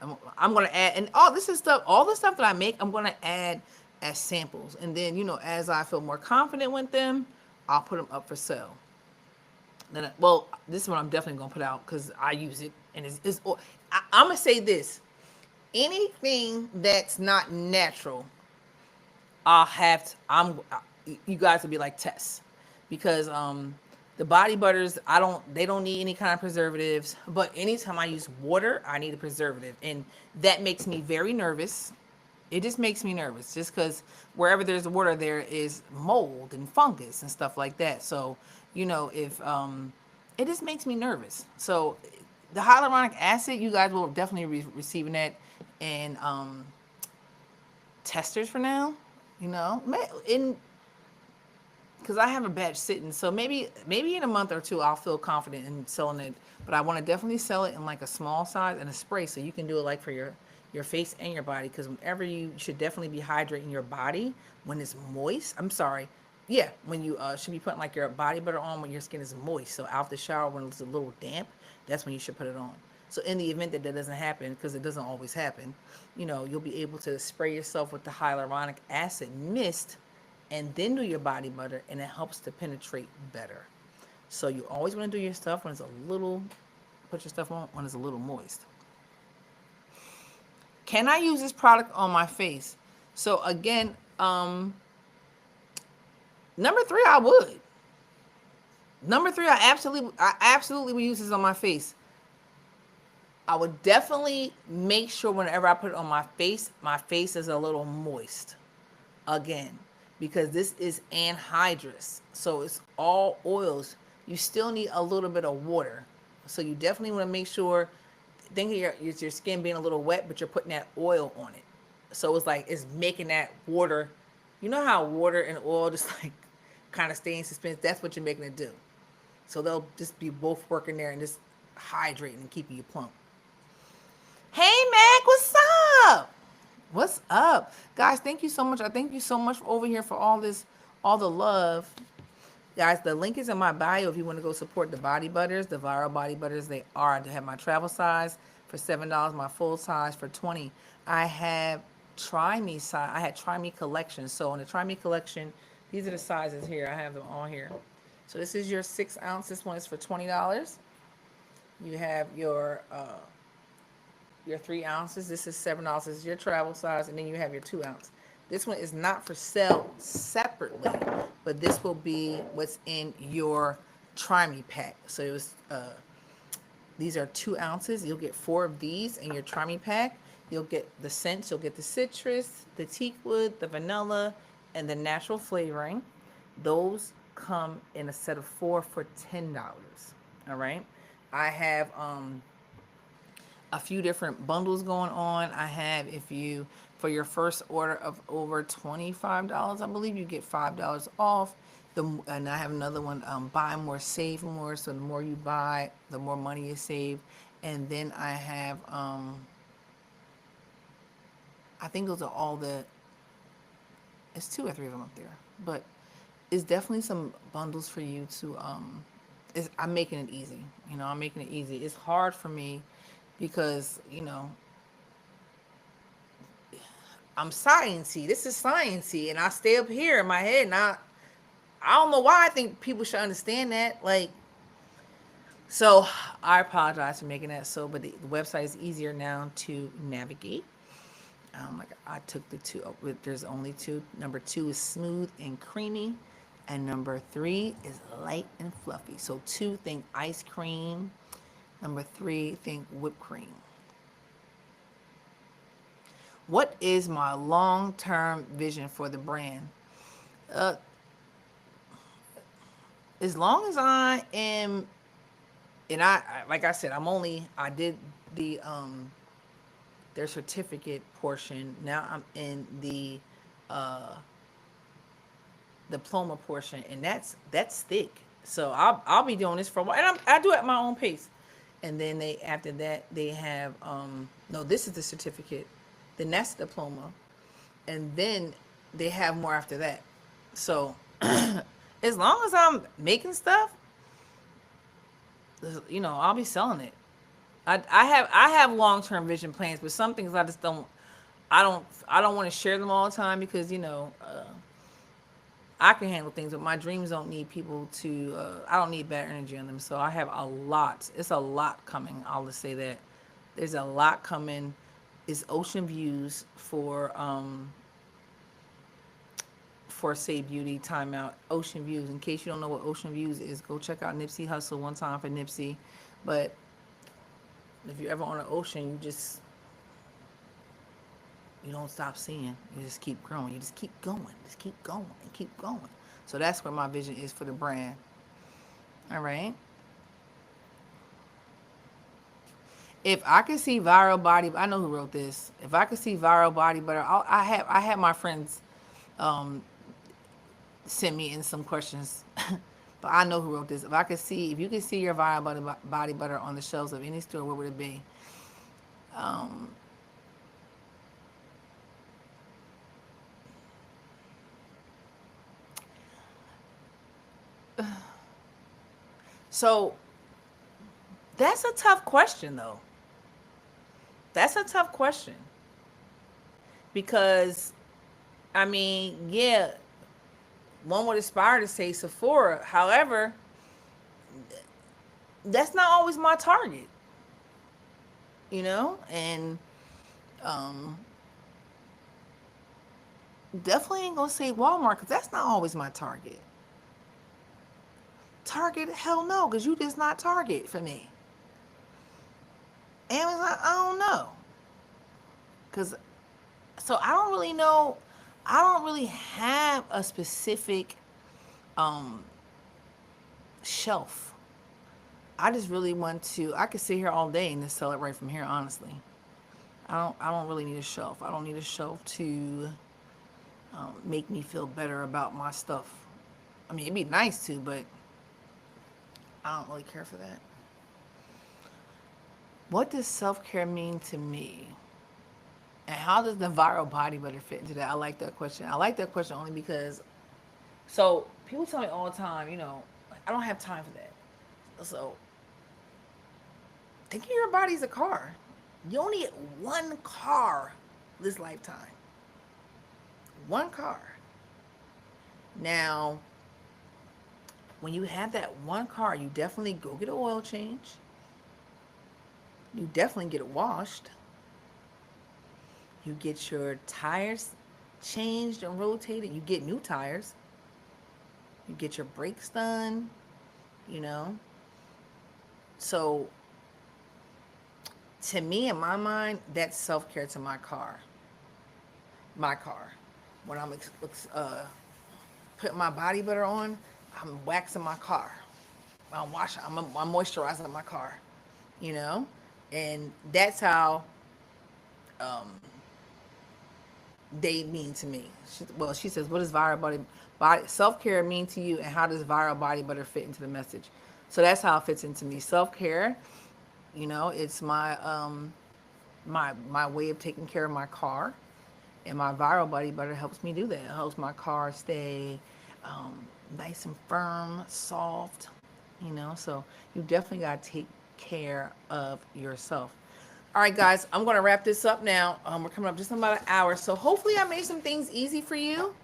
I'm going to add, and all the stuff that I make, I'm going to add as samples. And then, as I feel more confident with them, I'll put them up for sale. Then, well, this is what I'm definitely going to put out because I use it. And I'm going to say this, anything that's not natural, you guys will be like Tess, because the body butters, they don't need any kind of preservatives, but anytime I use water, I need a preservative, and that makes me very nervous. It just makes me nervous, just because wherever there's water, there is mold and fungus and stuff like that. So, if it just makes me nervous. So, the hyaluronic acid, you guys will definitely be receiving that in testers for now. In because I have a batch sitting, so maybe in a month or two I'll feel confident in selling it. But I want to definitely sell it in like a small size and a spray, so you can do it like for your face and your body. Because whenever you should definitely be hydrating your body when it's moist. I'm sorry, yeah, when you should be putting like your body butter on when your skin is moist. So out the shower when it's a little damp, that's when you should put it on. So in the event that that doesn't happen, because it doesn't always happen, you'll be able to spray yourself with the hyaluronic acid mist and then do your body butter, and it helps to penetrate better. So you always want to do your stuff when it's put your stuff on when it's a little moist. Can I use this product on my face? So again, number 3, I would. Number three, I absolutely would use this on my face. I would definitely make sure whenever I put it on my face is a little moist again, because this is anhydrous. So it's all oils. You still need a little bit of water. So you definitely want to make sure, think of your skin being a little wet, but you're putting that oil on it. So it's like it's making that water. You know how water and oil just like kind of stay in suspense? That's what you're making it do. So they'll just be both working there and just hydrating and keeping you plump. Hey Mac, what's up? What's up? Guys, thank you so much. I thank you so much for over here for all this, all the love. Guys, the link is in my bio if you want to go support the body butters, the viral body butters. They are. To have my travel size for $7, my full size for 20. I have try me size. I had try me collection. So in the try me collection, these are the sizes here. I have them all here. So this is your 6 ounce. This one is for $20. You have your 3 ounces. This is $7. This is your travel size, and then you have your 2 ounce. This one is not for sale separately, but this will be what's in your Try Me pack. So it was these are 2 ounces. You'll get 4 of these in your Try Me pack. You'll get the scents. You'll get the citrus, the teak wood, the vanilla, and the natural flavoring. Those come in a set of 4 for $10. All right. I have a few different bundles going on. I have, if you, for your first order of over $25, I believe you get $5 off. And I have another one, buy more, save more. So the more you buy, the more money you save. And then I have, I think those are all it's 2 or 3 of them up there. But it's definitely some bundles for you to, I'm making it easy. I'm making it easy. It's hard for me because, I'm sciencey. This is sciencey, and I stay up here in my head, and I don't know why I think people should understand that. Like, so I apologize for making that so, but the website is easier now to navigate. Like I took the two. There's only two. Number 2 is smooth and creamy, and number 3 is light and fluffy. So 2, think ice cream. Number 3, think whipped cream. What is my long-term vision for the brand? Uh, as long as I am, and like I said, I did the their certificate portion. Now I'm in the uh, diploma portion, and that's thick. So I'll be doing this for a while, and I do it at my own pace. And then after that they have no, this is the certificate, then that's the diploma, and then they have more after that. So as long as I'm making stuff, I'll be selling it. I have long term vision plans, but some things I just don't. I don't want to share them all the time because I can handle things, but my dreams don't need people to. I don't need bad energy on them. So I have a lot. It's a lot coming. I'll just say that there's a lot coming. Is ocean views for Say Beauty Timeout. Ocean views. In case you don't know what ocean views is, go check out Nipsey Hussle one time for Nipsey. But if you're ever on an ocean, you don't stop seeing. You just keep growing. You just keep going. Just keep going and keep going. So that's what my vision is for the brand. All right. If I could see viral body, I know who wrote this. If I could see viral body butter, I have my friends um, send me in some questions, but I know who wrote this. If you could see your viral body butter on the shelves of any store, what would it be? Um, so that's a tough question, though. That's a tough question because I mean, yeah, one would aspire to say Sephora. However, that's not always my target, and um, definitely ain't gonna say Walmart because that's not always my target. Target, hell no, because you just not Target for me. Amazon, I don't know. Because, so I don't really know. I don't really have a specific um, shelf. I just really want to, I could sit here all day and just sell it right from here, honestly. I don't really need a shelf. I don't need a shelf to make me feel better about my stuff. I mean, it'd be nice to, but I don't really care for that. What does self care mean to me? And how does the viral body butter fit into that? I like that question. I like that question only because, so people tell me all the time, like, I don't have time for that. So think of your body as a car. You only get one car this lifetime. One car. Now, when you have that one car, you definitely go get an oil change. You definitely get it washed. You get your tires changed and rotated. You get new tires. You get your brakes done, you know. So, to me, in my mind, that's self care to my car. My car. When I'm putting my body butter on, I'm waxing my car. I'm moisturizing my car, you know? And that's how um, they mean to me. She says, what does viral body self care mean to you, and how does viral body butter fit into the message? So that's how it fits into me. Self care, it's my way of taking care of my car, and my viral body butter helps me do that. It helps my car stay nice and firm, soft. So you definitely got to take care of yourself. All right, guys, I'm going to wrap this up now. We're coming up just about an hour. So hopefully I made some things easy for you.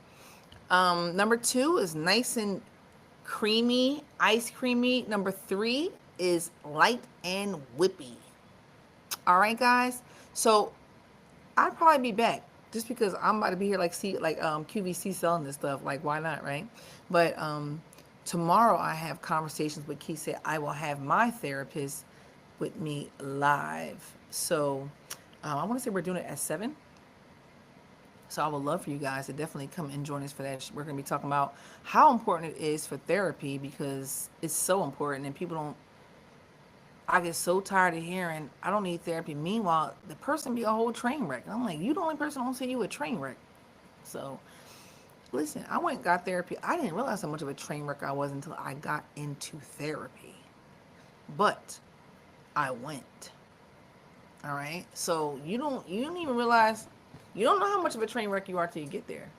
Number 2 is nice and creamy, ice creamy. Number 3 is light and whippy. All right, guys. So I'll probably be back just because I'm about to be here QVC selling this stuff. Like, why not, right? But tomorrow I have conversations with Keith. Said I will have my therapist with me live. So I want to say we're doing it at 7. So I would love for you guys to definitely come and join us for that. We're going to be talking about how important it is for therapy, because it's so important, and people don't. I get so tired of hearing I don't need therapy. Meanwhile, the person be a whole train wreck. I'm like, you the only person don't say you a train wreck. So listen, I went and got therapy. I didn't realize how much of a train wreck I was until I got into therapy. But I went. All right. So you don't even realize, you don't know how much of a train wreck you are till you get there.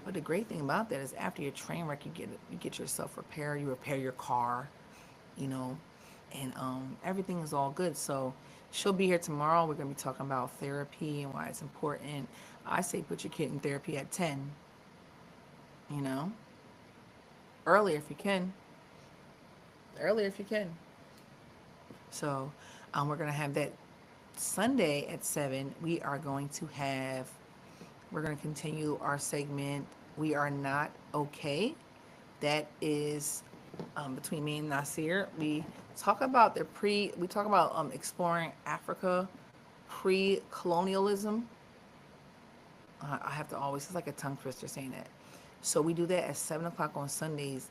But the great thing about that is after your train wreck, you get yourself repaired. You repair your car, you know, and everything is all good. So she'll be here tomorrow. We're gonna be talking about therapy and why it's important. I say put your kid in therapy at 10. You know, earlier if you can. Earlier if you can. So we're gonna have that Sunday at 7. We're going to continue our segment, We Are Not Okay. That is between me and Nasir. We talk about exploring Africa pre-colonialism. I have to always, it's like a tongue twister saying that. So we do that at 7 o'clock on Sundays.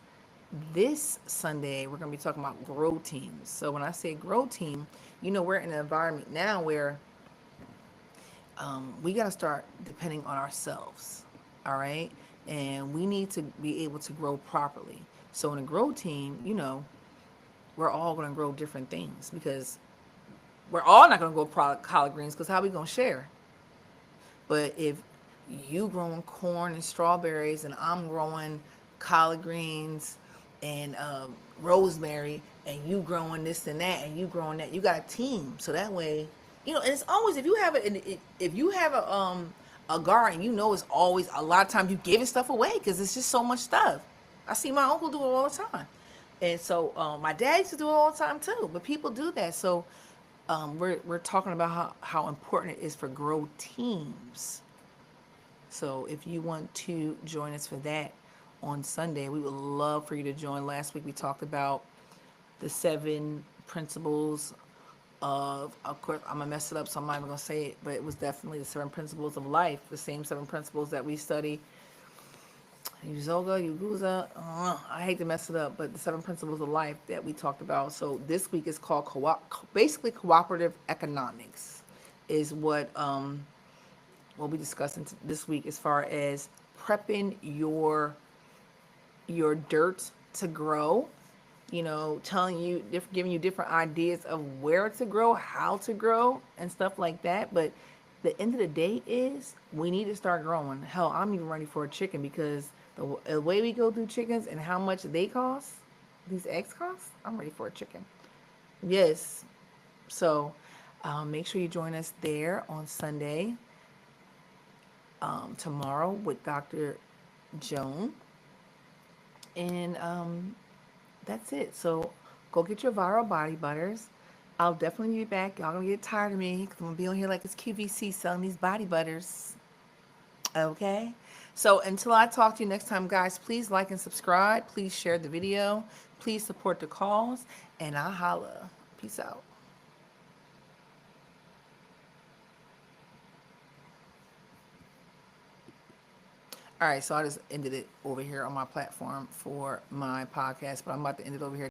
This Sunday, we're going to be talking about grow teams. So when I say grow team, we're in an environment now where we got to start depending on ourselves. All right. And we need to be able to grow properly. So in a grow team, we're all going to grow different things, because we're all not going to grow collard greens, because how are we going to share? But if you growing corn and strawberries and I'm growing collard greens and rosemary, and you growing this and that and you growing that, you got a team. So that way, and it's always, if you have a garden, it's always a lot of times you giving stuff away because it's just so much stuff. I see my uncle do it all the time, and so my dad used to do it all the time too. But people do that, so we're talking about how important it is for grow teams. So if you want to join us for that on Sunday. We would love for you to join. Last week we talked about the 7 principles of course, I'm gonna mess it up, so I'm not even gonna say it, but it was definitely the 7 principles of life, the same 7 principles that we study. Uzoga, Uguza, I hate to mess it up, but the 7 principles of life that we talked about. So this week is called basically cooperative economics, is what we discussing this week as far as prepping your dirt to grow, telling you, giving you different ideas of where to grow, how to grow, and stuff like that. But the end of the day is we need to start growing. Hell, I'm even ready for a chicken because the way we go through chickens and how much they cost, these eggs cost, I'm ready for a chicken. Yes. So make sure you join us there on Sunday, tomorrow with Dr. Joan. And that's it. So go get your viral body butters. I'll definitely be back. Y'all gonna get tired of me because I'm gonna be on here like it's QVC selling these body butters. Okay. So until I talk to you next time, guys, please like and subscribe. Please share the video. Please support the cause. And I'll holla. Peace out. All right, so I just ended it over here on my platform for my podcast, but I'm about to end it over here.